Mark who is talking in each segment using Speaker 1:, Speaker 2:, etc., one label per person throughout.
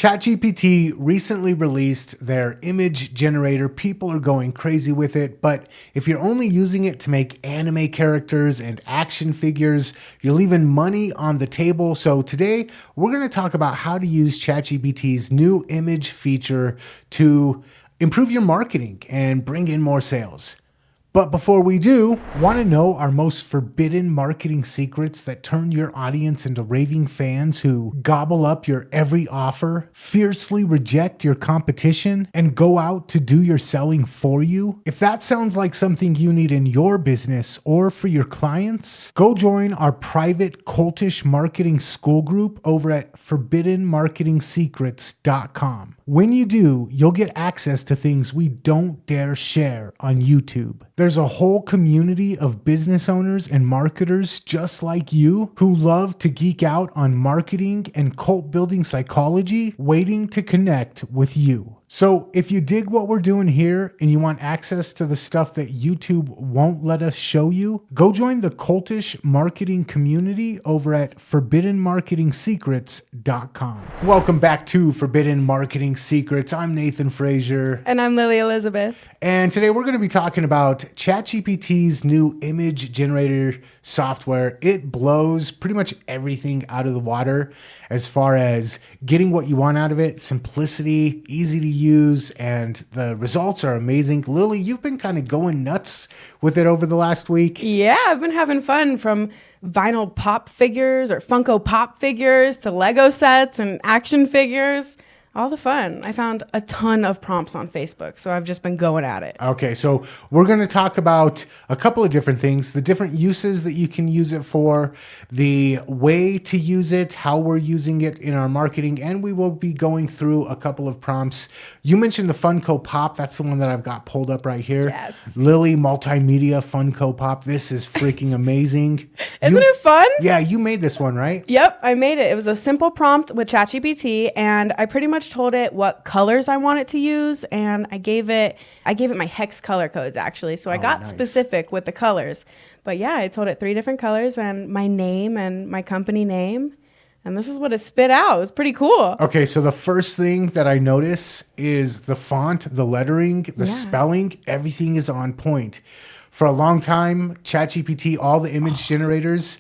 Speaker 1: ChatGPT recently released their image generator. People are going crazy with it, but if you're only using it to make anime characters and action figures, you're leaving money on the table. So today, we're going to talk about how to use ChatGPT's new image feature to improve your marketing and bring in more sales. But before we do, want to know our most forbidden marketing secrets that turn your audience into raving fans who gobble up your every offer, fiercely reject your competition, and go out to do your selling for you? If that sounds like something you need in your business or for your clients, go join our private cultish marketing school group over at forbiddenmarketingsecrets.com. When you do, you'll get access to things we don't dare share on YouTube. There's a whole community of business owners and marketers just like you who love to geek out on marketing and cult building psychology, waiting to connect with you. So if you dig what we're doing here and you want access to the stuff that YouTube won't let us show you, go join the cultish marketing community over at forbiddenmarketingsecrets.com. Welcome back to Forbidden Marketing Secrets. I'm Nathan Frazier.
Speaker 2: And I'm Lily Elizabeth.
Speaker 1: And today we're going to be talking about ChatGPT's new image generator software. It blows pretty much everything out of the water as far as getting what you want out of it, simplicity, easy to use, and the results are amazing. Lily, you've been kind of going nuts with it over the last week.
Speaker 2: Yeah, I've been having fun, from vinyl pop figures or Funko Pop figures to Lego sets and action figures. All the fun. I found a ton of prompts on Facebook, so I've just been going at it.
Speaker 1: Okay, so we're going to talk about a couple of different things, the different uses that you can use it for, the way to use it, how we're using it in our marketing, and we will be going through a couple of prompts. You mentioned the Funko Pop. That's the one that I've got pulled up right here.
Speaker 2: Yes.
Speaker 1: Lily Multimedia Funko Pop. This is freaking amazing.
Speaker 2: Isn't it fun?
Speaker 1: Yeah, you made this one, right?
Speaker 2: Yep, I made it. It was a simple prompt with ChatGPT, and I pretty much told it what colors I want it to use, and I gave it my hex color codes, actually. So I got specific with the colors. But yeah, I told it 3 different colors and my name and my company name. And this is what it spit out. It was pretty cool.
Speaker 1: Okay, so the first thing that I notice is the font, the lettering, the spelling, everything is on point. For a long time, ChatGPT, all the image generators,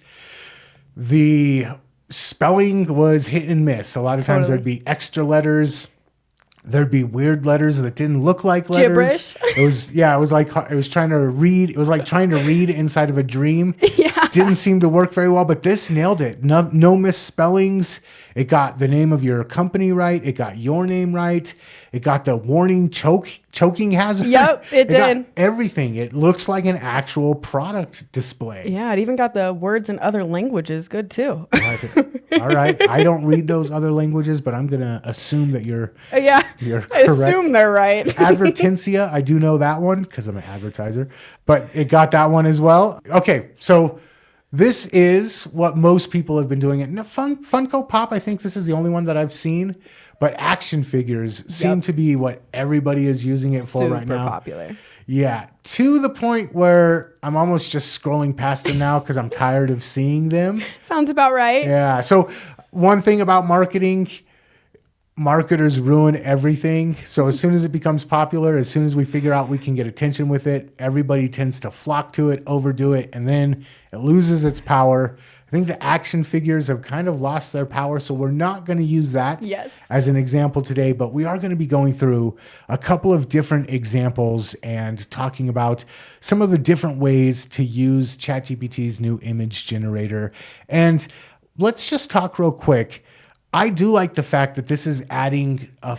Speaker 1: the spelling was hit and miss. A lot of times there'd be extra letters. There'd be weird letters that didn't look like letters.
Speaker 2: Gibberish.
Speaker 1: It was trying to read. It was like trying to read inside of a dream.
Speaker 2: Yeah.
Speaker 1: Didn't seem to work very well, but this nailed it. No misspellings. It got the name of your company right. It got your name right. It got the warning choking hazard.
Speaker 2: Yep, it did.
Speaker 1: Got everything. It looks like an actual product display.
Speaker 2: Yeah, it even got the words in other languages good too.
Speaker 1: All right. I don't read those other languages, but I'm going to assume that you're correct.
Speaker 2: I assume they're right.
Speaker 1: Advertencia, I do know that one because I'm an advertiser, but it got that one as well. Okay, so this is what most people have been doing. It. Now, Funko Pop, I think this is the only one that I've seen, but action figures seem to be what everybody is using it for right now.
Speaker 2: Super popular.
Speaker 1: Yeah, to the point where I'm almost just scrolling past them now because I'm tired of seeing them.
Speaker 2: Sounds about right.
Speaker 1: Yeah, so one thing about marketing, marketers ruin everything. So as soon as it becomes popular, as soon as we figure out we can get attention with it, everybody tends to flock to it, overdo it, and then it loses its power. I think the action figures have kind of lost their power, so we're not going to use that as an example today, but we are going to be going through a couple of different examples and talking about some of the different ways to use ChatGPT's new image generator. And let's just talk real quick. I do like the fact that this is adding a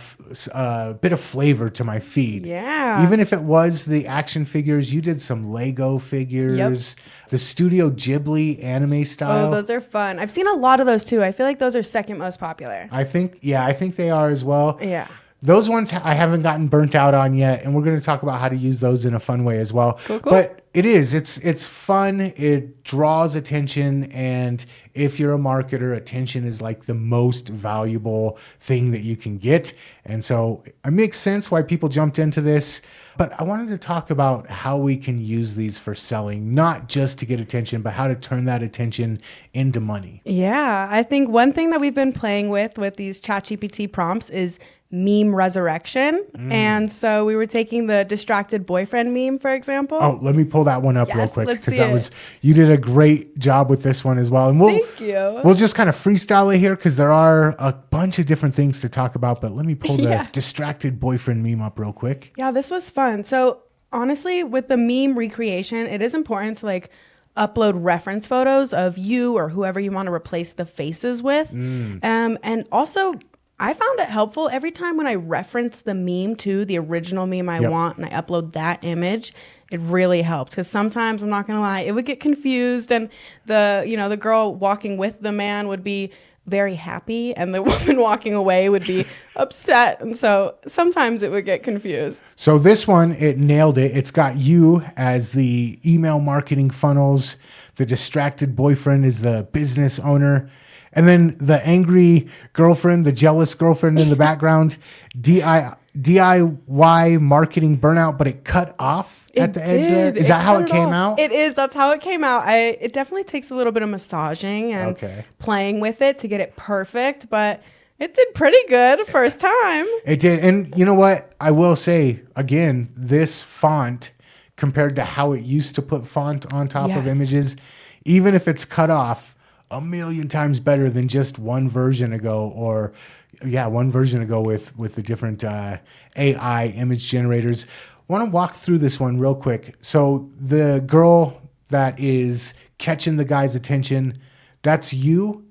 Speaker 1: bit of flavor to my feed.
Speaker 2: Yeah.
Speaker 1: Even if it was the action figures, you did some Lego figures, the Studio Ghibli anime style.
Speaker 2: Oh, those are fun. I've seen a lot of those too. I feel like those are second most popular.
Speaker 1: I think they are as well.
Speaker 2: Yeah.
Speaker 1: Those ones I haven't gotten burnt out on yet, and we're going to talk about how to use those in a fun way as well.
Speaker 2: Cool.
Speaker 1: But It is. It's fun. It draws attention, and if you're a marketer, attention is like the most valuable thing that you can get. And so it makes sense why people jumped into this. But I wanted to talk about how we can use these for selling, not just to get attention, but how to turn that attention into money.
Speaker 2: Yeah, I think one thing that we've been playing with these ChatGPT prompts is meme resurrection. And so we were taking the distracted boyfriend meme, for example.
Speaker 1: Oh, let me pull that one up real quick,
Speaker 2: let's
Speaker 1: because
Speaker 2: see it.
Speaker 1: You did a great job with this one as well. And
Speaker 2: Thank you.
Speaker 1: We'll just kind of freestyle it here because there are a bunch of different things to talk about. But let me pull the distracted boyfriend meme up real quick.
Speaker 2: Yeah, this was fun. So honestly, with the meme recreation, it is important to like upload reference photos of you or whoever you want to replace the faces with. And also, I found it helpful every time when I reference the meme to the original meme I want and I upload that image. It really helped because sometimes, I'm not going to lie, it would get confused, and the girl walking with the man would be very happy and the woman walking away would be upset. And so sometimes it would get confused.
Speaker 1: So this one, it nailed it. It's got you as the email marketing funnels. The distracted boyfriend is the business owner. And then the angry girlfriend, the jealous girlfriend in the background, DIY marketing burnout, but it cut off at the edge there. Is that how it came out?
Speaker 2: It is. That's how it came out. It definitely takes a little bit of massaging and playing with it to get it perfect, but it did pretty good first time.
Speaker 1: It did. And you know what? I will say, again, this font compared to how it used to put font on top of images, even if it's cut off, a million times better than just one version ago with the different AI image generators. I want to walk through this one real quick. So the girl that is catching the guy's attention, that's you.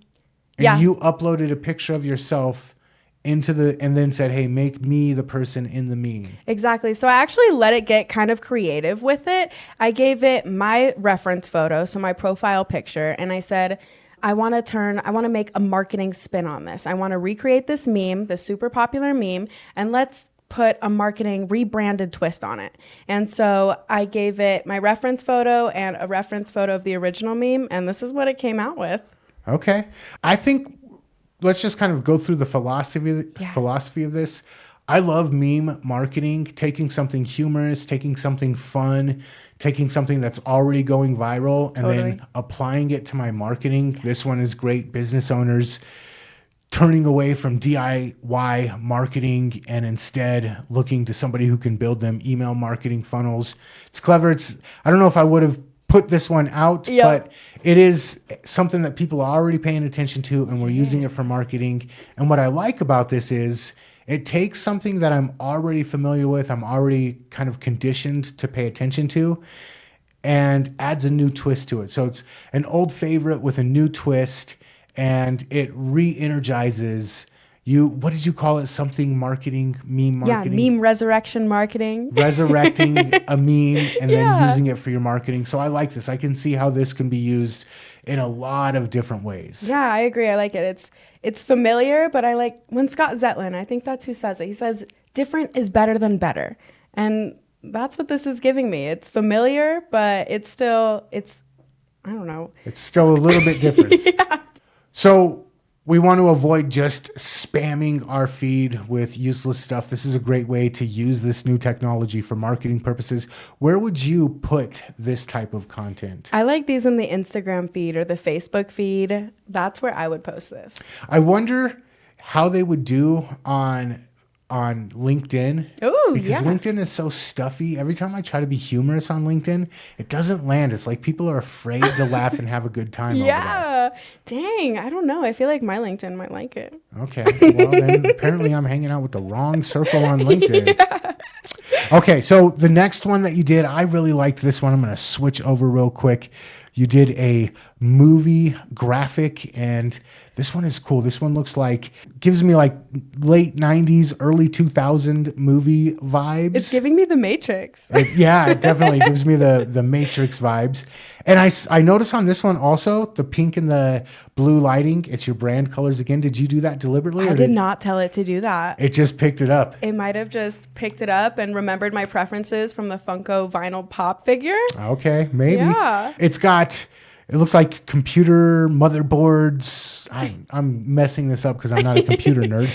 Speaker 1: And you uploaded a picture of yourself and then said, hey, make me the person in the meme.
Speaker 2: Exactly. So I actually let it get kind of creative with it. I gave it my reference photo, so my profile picture, and I said, I want to make a marketing spin on this. I want to recreate this meme, this super popular meme, and let's put a marketing rebranded twist on it. And so I gave it my reference photo and a reference photo of the original meme, and this is what it came out with.
Speaker 1: Okay. I think let's just kind of go through the philosophy of this. I love meme marketing, taking something humorous, taking something fun, taking something that's already going viral, and then applying it to my marketing. This one is great. Business owners turning away from DIY marketing and instead looking to somebody who can build them email marketing funnels. It's clever. I don't know if I would have put this one out, but it is something that people are already paying attention to, and we're using it for marketing. And what I like about this is it takes something that I'm already familiar with, I'm already kind of conditioned to pay attention to, and adds a new twist to it. So it's an old favorite with a new twist, and it re-energizes you. What did you call it? Something marketing, meme marketing?
Speaker 2: Yeah, meme resurrection marketing.
Speaker 1: Resurrecting a meme and then using it for your marketing. So I like this. I can see how this can be used in a lot of different ways.
Speaker 2: Yeah, I agree. I like it. It's familiar, but I like when Scott Zetlin, I think that's who says it. He says, different is better than better. And that's what this is giving me. It's familiar, but I don't know. It's still a little bit different.
Speaker 1: So we want to avoid just spamming our feed with useless stuff. This is a great way to use this new technology for marketing purposes. Where would you put this type of content?
Speaker 2: I like these in the Instagram feed or the Facebook feed. That's where I would post this.
Speaker 1: I wonder how they would do on LinkedIn.
Speaker 2: Oh,
Speaker 1: because LinkedIn is so stuffy. Every time I try to be humorous on LinkedIn, it doesn't land. It's like people are afraid to laugh and have a good time over that.
Speaker 2: Dang, I don't know. I feel like my LinkedIn might like it.
Speaker 1: Okay. Well, then apparently I'm hanging out with the wrong circle on LinkedIn. Okay, so the next one that you did, I really liked this one. I'm going to switch over real quick. You did a movie graphic, and this one is cool. This one gives me like late 90s, early 2000 movie vibes.
Speaker 2: It's giving me the Matrix.
Speaker 1: It definitely gives me the Matrix vibes. And I noticed on this one also, the pink and the blue lighting, it's your brand colors again. Did you do that deliberately?
Speaker 2: I did not tell it to do that.
Speaker 1: It just picked it up.
Speaker 2: It might have just picked it up and remembered my preferences from the Funko vinyl pop figure.
Speaker 1: Okay, maybe.
Speaker 2: Yeah.
Speaker 1: It looks like computer motherboards. I'm messing this up because I'm not a computer nerd.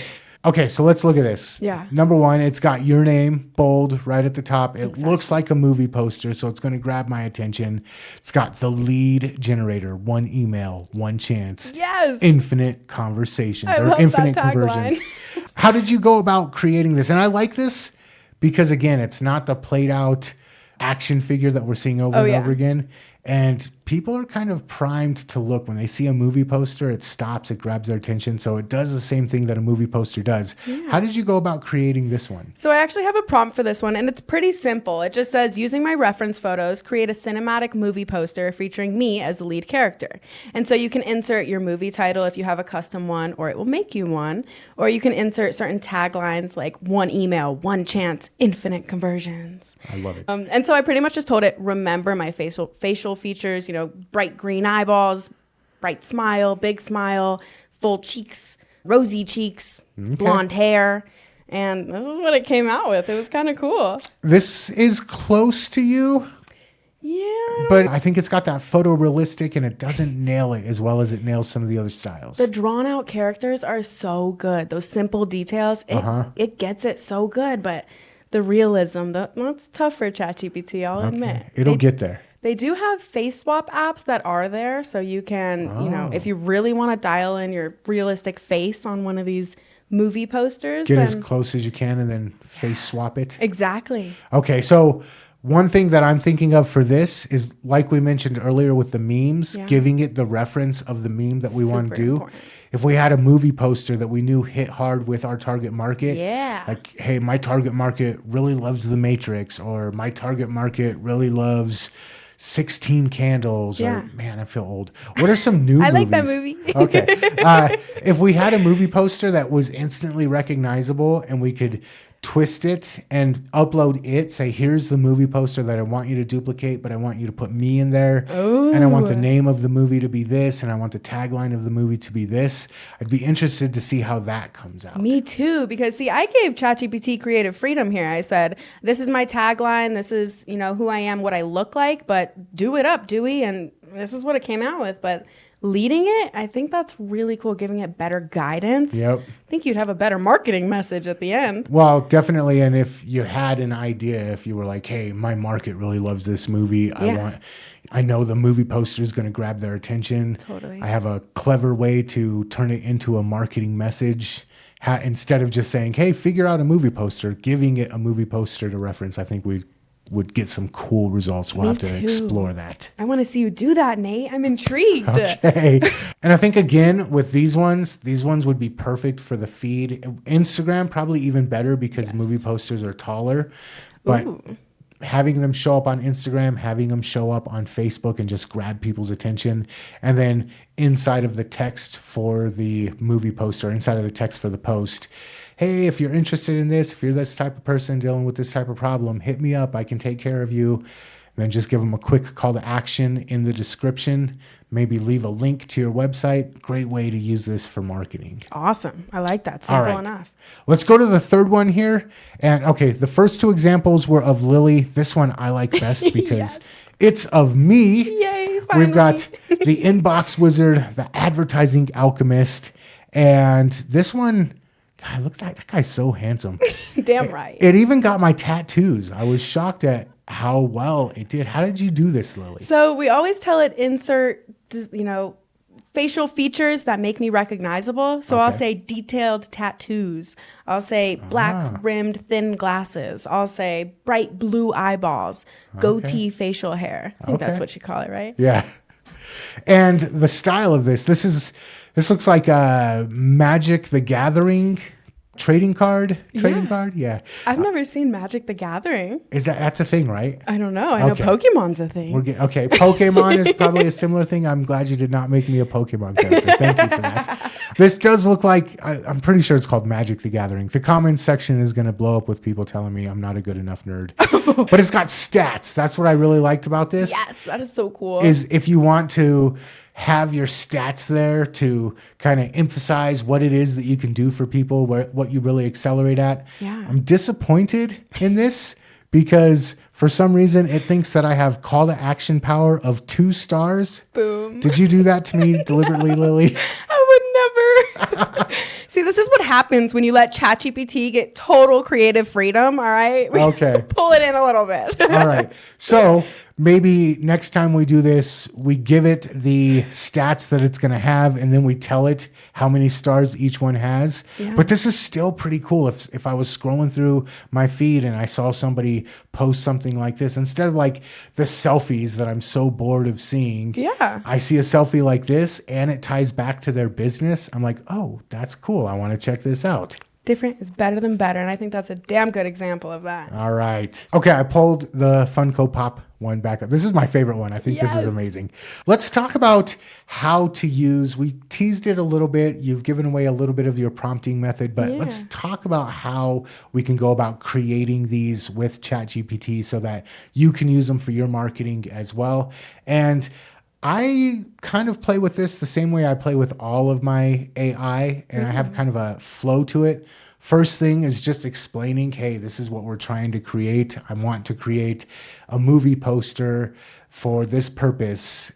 Speaker 1: Okay, so let's look at this.
Speaker 2: Yeah.
Speaker 1: Number one, it's got your name bold right at the top. It looks like a movie poster, so it's going to grab my attention. It's got the lead generator, one email, one chance.
Speaker 2: Yes.
Speaker 1: Infinite conversations
Speaker 2: I
Speaker 1: or
Speaker 2: love
Speaker 1: infinite
Speaker 2: that
Speaker 1: conversions.
Speaker 2: tagline.
Speaker 1: How did you go about creating this? And I like this because, again, it's not the played out action figure that we're seeing over and over again. And people are kind of primed to look. When they see a movie poster, it stops, it grabs their attention. So it does the same thing that a movie poster does. Yeah. How did you go about creating this one?
Speaker 2: So I actually have a prompt for this one, and it's pretty simple. It just says, using my reference photos, create a cinematic movie poster featuring me as the lead character. And so you can insert your movie title if you have a custom one, or it will make you one. Or you can insert certain taglines like one email, one chance, infinite conversions.
Speaker 1: I love it.
Speaker 2: And so I pretty much just told it, remember my facial features, bright green eyeballs, bright smile, big smile, full cheeks, rosy cheeks, blonde hair. And this is what it came out with. It was kind of cool.
Speaker 1: This is close to you.
Speaker 2: Yeah.
Speaker 1: But I think it's got that photorealistic, and it doesn't nail it as well as it nails some of the other styles.
Speaker 2: The drawn out characters are so good. Those simple details, it gets it so good. But the realism, that's tough for ChatGPT, I'll admit.
Speaker 1: It'll get there.
Speaker 2: They do have face swap apps that are there, so you can, if you really want to dial in your realistic face on one of these movie posters.
Speaker 1: Get as close as you can and then face swap it.
Speaker 2: Exactly.
Speaker 1: Okay, so one thing that I'm thinking of for this is, like we mentioned earlier with the memes, giving it the reference of the meme that we want to do. Important. If we had a movie poster that we knew hit hard with our target market, like, hey, my target market really loves The Matrix, or my target market really loves 16 Candles, or, man, I feel old. What are some new movies?
Speaker 2: I like that movie.
Speaker 1: Okay. If we had a movie poster that was instantly recognizable and we could twist it and upload it, say, here's the movie poster that I want you to duplicate, but I want you to put me in there. Ooh. And I want the name of the movie to be this, and I want the tagline of the movie to be this. I'd be interested to see how that comes out.
Speaker 2: Me too, because see, I gave ChatGPT creative freedom here. I said, this is my tagline, this is, who I am, what I look like, but do it up, Dewey, and this is what it came out with. But leading it, I think that's really cool, giving it better guidance. Yep. I think you'd have a better marketing message at the end.
Speaker 1: Well, definitely. And if you had an idea, if you were like, hey, my market really loves this movie. I know the movie poster is going to grab their attention. Totally. I have a clever way to turn it into a marketing message. Instead of just saying, hey, figure out a movie poster, giving it a movie poster to reference, I think we would get some cool results. We'll have to explore that.
Speaker 2: I want to see you do that, Nate. I'm intrigued.
Speaker 1: Okay. And I think, again, with these ones would be perfect for the feed. Instagram, probably even better because movie posters are taller. But having them show up on Instagram, having them show up on Facebook and just grab people's attention. And then inside of the text for the movie poster, inside of the text for the post, hey, if you're interested in this, if you're this type of person dealing with this type of problem, hit me up. I can take care of you. And then just give them a quick call to action in the description. Maybe leave a link to your website. Great way to use this for marketing.
Speaker 2: Awesome. I like that. Simple enough.
Speaker 1: Let's go to the third one here. And okay, the first two examples were of Lily. This one I like best because it's of me.
Speaker 2: Yay, finally.
Speaker 1: We've got the Inbox Wizard, the Advertising Alchemist, and this one, God, look, that guy's so handsome.
Speaker 2: Damn right.
Speaker 1: It even got my tattoos. I was shocked at how well it did. How did you do this, Lily?
Speaker 2: So we always tell it insert, facial features that make me recognizable. So I'll say detailed tattoos. I'll say black rimmed thin glasses. I'll say bright blue eyeballs, goatee facial hair. I think that's what you call it, right?
Speaker 1: Yeah. And the style of this looks like Magic the Gathering trading card? Trading
Speaker 2: Yeah.
Speaker 1: card? Yeah.
Speaker 2: I've never seen Magic the Gathering.
Speaker 1: That's a thing, right?
Speaker 2: I don't know. I know
Speaker 1: Okay.
Speaker 2: Pokemon's a thing.
Speaker 1: Okay, Pokemon is probably a similar thing. I'm glad you did not make me a Pokemon character. Thank you for that. This does look like, I'm pretty sure it's called Magic the Gathering. The comments section is going to blow up with people telling me I'm not a good enough nerd. But it's got stats. That's what I really liked about this.
Speaker 2: Yes, that is so cool.
Speaker 1: Is if you want to have your stats there to kind of emphasize what it is that you can do for people, what you really accelerate at.
Speaker 2: Yeah.
Speaker 1: I'm disappointed in this because for some reason it thinks that I have call to action power of 2 stars.
Speaker 2: Boom.
Speaker 1: Did you do that to me deliberately, Lily?
Speaker 2: I would never. See, this is what happens when you let ChatGPT get total creative freedom, all right?
Speaker 1: Okay.
Speaker 2: Pull it in a little bit.
Speaker 1: All right. So maybe next time we do this, we give it the stats that it's going to have, and then we tell it how many stars each one has.
Speaker 2: Yeah.
Speaker 1: But this is still pretty cool. If I was scrolling through my feed and I saw somebody post something like this, instead of like the selfies that I'm so bored of seeing,
Speaker 2: Yeah.
Speaker 1: I see a selfie like this and it ties back to their business. I'm like, oh, that's cool. I want to check this out.
Speaker 2: Different is better than better, and I think that's a damn good example of that.
Speaker 1: All right. Okay, I pulled the Funko Pop one back up. This is my favorite one. I think this is
Speaker 2: Yes.
Speaker 1: amazing. Let's talk about how to use. We teased it a little bit. You've given away a little bit of your prompting method, but
Speaker 2: Yeah.
Speaker 1: let's talk about how we can go about creating these with ChatGPT so that you can use them for your marketing as well. And I kind of play with this the same way I play with all of my AI, and I have kind of a flow to it. First thing is just explaining, hey, this is what we're trying to create. I want to create a movie poster for this purpose,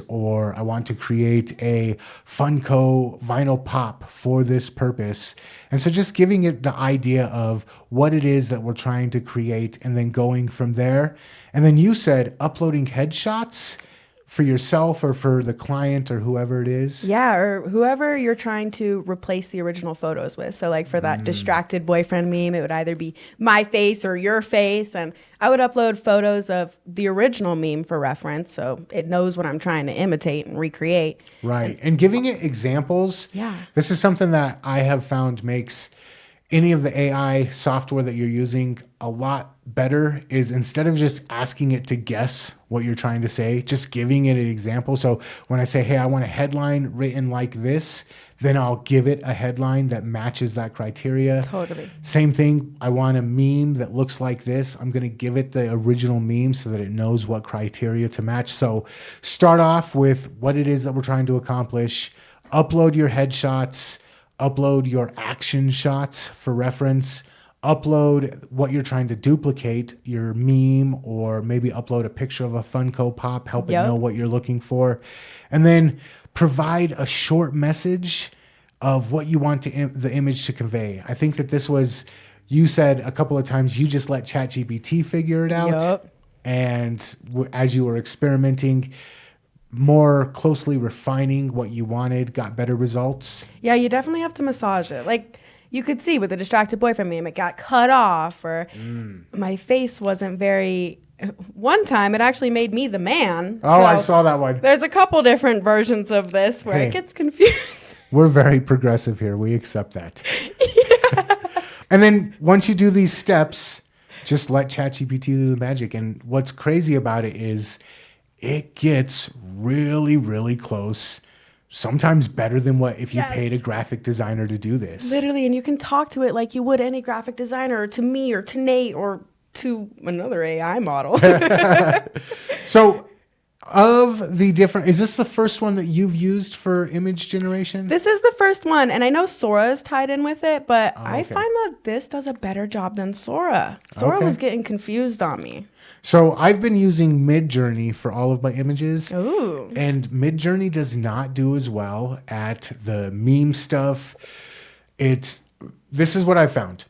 Speaker 1: or I want to create a Funko vinyl pop for this purpose. And so just giving it the idea of what it is that we're trying to create and then going from there. And then you said uploading headshots for yourself or for the client or whoever it is.
Speaker 2: Yeah, or whoever you're trying to replace the original photos with. So like for that distracted boyfriend meme, it would either be my face or your face. And I would upload photos of the original meme for reference, so it knows what I'm trying to imitate and recreate.
Speaker 1: Right. And giving it examples.
Speaker 2: Yeah.
Speaker 1: This is something that I have found makes any of the AI software that you're using a lot better, is instead of just asking it to guess what you're trying to say, just giving it an example. So when I say, hey, I want a headline written like this, then I'll give it a headline that matches that criteria.
Speaker 2: Totally.
Speaker 1: Same thing. I want a meme that looks like this. I'm going to give it the original meme so that it knows what criteria to match. So start off with what it is that we're trying to accomplish. Upload your headshots. Upload your action shots for reference. Upload what you're trying to duplicate, your meme, or maybe upload a picture of a Funko Pop, help it know what you're looking for. And then provide a short message of what you want the image to convey. I think that this was, you said a couple of times, you just let ChatGPT figure it out.
Speaker 2: Yep.
Speaker 1: And as you were experimenting, more closely refining what you wanted, got better results.
Speaker 2: Yeah, you definitely have to massage it. Like you could see with the distracted boyfriend meme, it got cut off, or my face wasn't very. One time, it actually made me the man.
Speaker 1: Oh,
Speaker 2: So
Speaker 1: I saw that one.
Speaker 2: there's a couple different versions of this where
Speaker 1: Hey.
Speaker 2: it gets confused.
Speaker 1: We're very progressive here. We accept that. And then once you do these steps, just let ChatGPT do the magic. And what's crazy about it is it gets really, really close. Sometimes better than what if you
Speaker 2: Yes.
Speaker 1: paid a graphic designer to do this.
Speaker 2: Literally, and you can talk to it like you would any graphic designer, or to me, or to Nate, or to another AI model.
Speaker 1: So of the different, is this the first one that you've used for image generation?
Speaker 2: This is the first one, and I know Sora is tied in with it, but I
Speaker 1: okay.
Speaker 2: find that this does a better job than Sora. Sora
Speaker 1: Okay.
Speaker 2: was getting confused on me.
Speaker 1: So I've been using Midjourney for all of my images.
Speaker 2: Ooh.
Speaker 1: And Midjourney does not do as well at the meme stuff. This is what I found.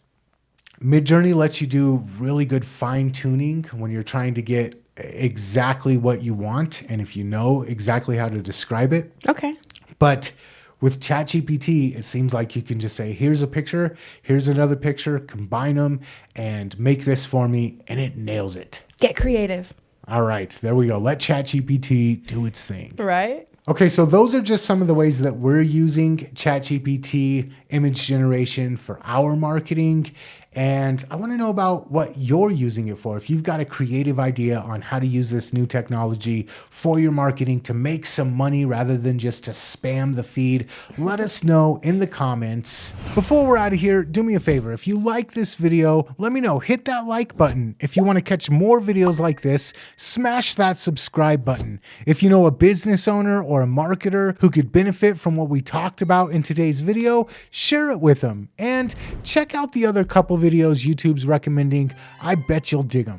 Speaker 1: Midjourney lets you do really good fine tuning when you're trying to get exactly what you want, and if you know exactly how to describe it.
Speaker 2: Okay.
Speaker 1: But with ChatGPT, it seems like you can just say, here's a picture, here's another picture, combine them, and make this for me, and it nails it.
Speaker 2: Get creative.
Speaker 1: All right, there we go. Let ChatGPT do its thing.
Speaker 2: Right?
Speaker 1: Okay, so those are just some of the ways that we're using ChatGPT image generation for our marketing. And I want to know about what you're using it for. If you've got a creative idea on how to use this new technology for your marketing to make some money rather than just to spam the feed, let us know in the comments. Before we're out of here, do me a favor. If you like this video, let me know. Hit that like button. If you want to catch more videos like this, smash that subscribe button. If you know a business owner or a marketer who could benefit from what we talked about in today's video, share it with them. And check out the other couple videos YouTube's recommending. I bet you'll dig them.